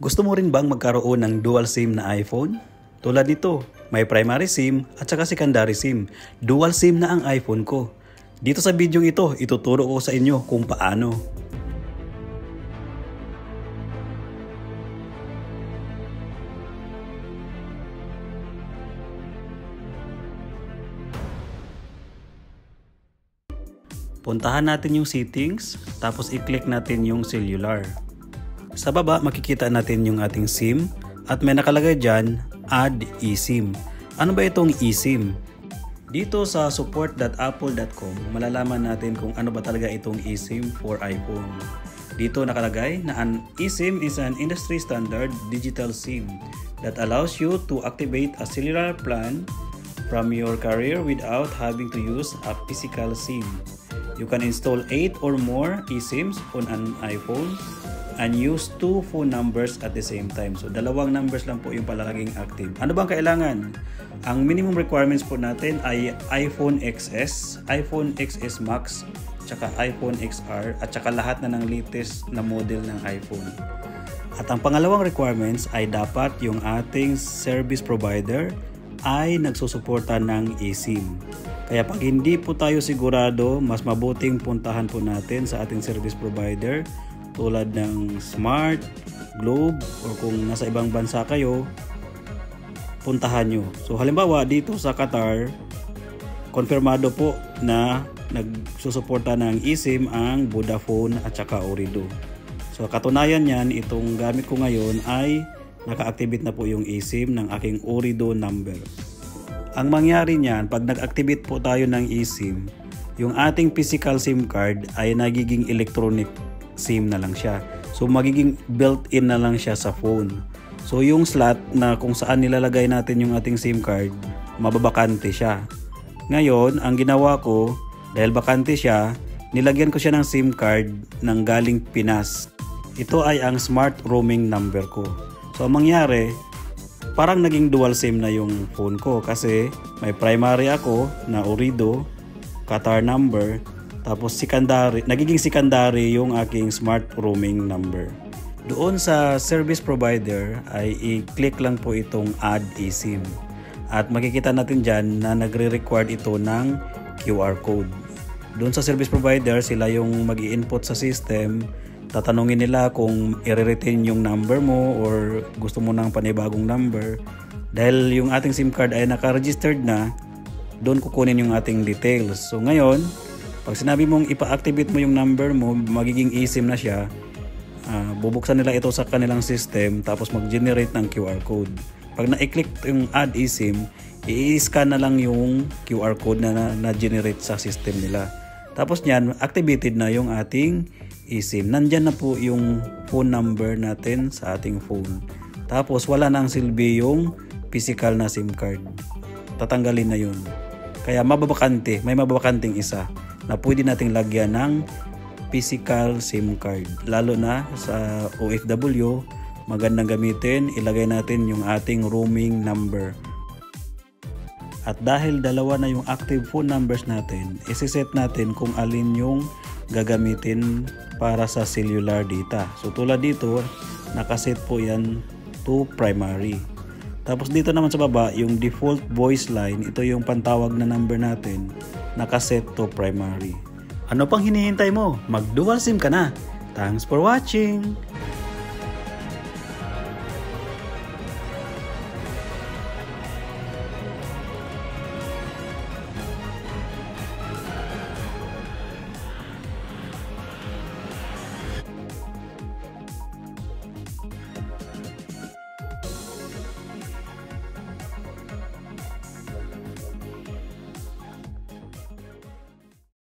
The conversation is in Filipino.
Gusto mo rin bang magkaroon ng dual SIM na iPhone? Tulad nito, may primary SIM at saka secondary SIM. Dual SIM na ang iPhone ko. Dito sa video ito, ituturo ko sa inyo kung paano. Puntahan natin yung settings, tapos i-click natin yung cellular. Sa baba, makikita natin yung ating SIM at may nakalagay dyan, Add eSIM. Ano ba itong eSIM? Dito sa support.apple.com, malalaman natin kung ano ba talaga itong eSIM for iPhone. Dito nakalagay na an eSIM is an industry standard digital SIM that allows you to activate a cellular plan from your carrier without having to use a physical SIM. You can install 8 or more eSIMs on an iPhone and use 2 phone numbers at the same time. So, dalawang numbers lang po yung palalaging active. Ano bang kailangan? Ang minimum requirements po natin ay iPhone XS, iPhone XS Max, tsaka iPhone XR, at tsaka lahat na ng latest na model ng iPhone. At ang pangalawang requirements ay dapat yung ating service provider ay nagsusuporta ng eSIM. Kaya pag hindi po tayo sigurado, mas mabuting puntahan po natin sa ating service provider tulad ng Smart, Globe, or kung nasa ibang bansa kayo, puntahan nyo. So halimbawa dito sa Qatar, konfirmado po na nagsusuporta ng eSIM ang Vodafone at saka Ooredoo. So katunayan yan, itong gamit ko ngayon ay naka-activate na po yung eSIM ng aking Ooredoo number. Ang mangyari niyan, pag nag-activate po tayo ng eSIM, yung ating physical SIM card ay nagiging electronic SIM na lang siya. So magiging built-in na lang siya sa phone. So yung slot na kung saan nilalagay natin yung ating SIM card, mababakante siya. Ngayon, ang ginawa ko, dahil bakante siya, nilagyan ko siya ng SIM card ng galing Pinas. Ito ay ang smart roaming number ko. So ang mangyari, parang naging dual SIM na yung phone ko kasi may primary ako na Ooredoo, Qatar number, tapos nagiging secondary yung aking smart roaming number. Doon sa service provider ay i-click lang po itong Add eSIM. At makikita natin dyan na nagre-require ito ng QR code. Doon sa service provider, sila yung mag-i-input sa system. Tatanungin nila kung i-retain yung number mo or gusto mo ng panibagong number. Dahil yung ating SIM card ay naka-registered na, doon kukunin yung ating details. So ngayon, pag sinabi mong ipa-activate mo yung number mo, magiging eSIM na siya, bubuksan nila ito sa kanilang system tapos mag-generate ng QR code. Pag na-click yung Add eSIM, i-scan na lang yung QR code na na-generate sa system nila. Tapos niyan, activated na yung ating eSIM. Nandyan na po yung phone number natin sa ating phone. Tapos wala nang silbi yung physical na SIM card. Tatanggalin na yun. Kaya may mababakanting isa na pwede nating lagyan ng physical SIM card. Lalo na sa OFW, magandang gamitin, ilagay natin yung ating roaming number. At dahil dalawa na yung active phone numbers natin, isi-set natin kung alin yung gagamitin para sa cellular data. So tulad dito, nakaset po yan to primary. Tapos dito naman sa baba, yung default voice line, ito yung pantawag na number natin, nakaset to primary. Ano pang hinihintay mo? Mag-dual SIM ka na! Thanks for watching!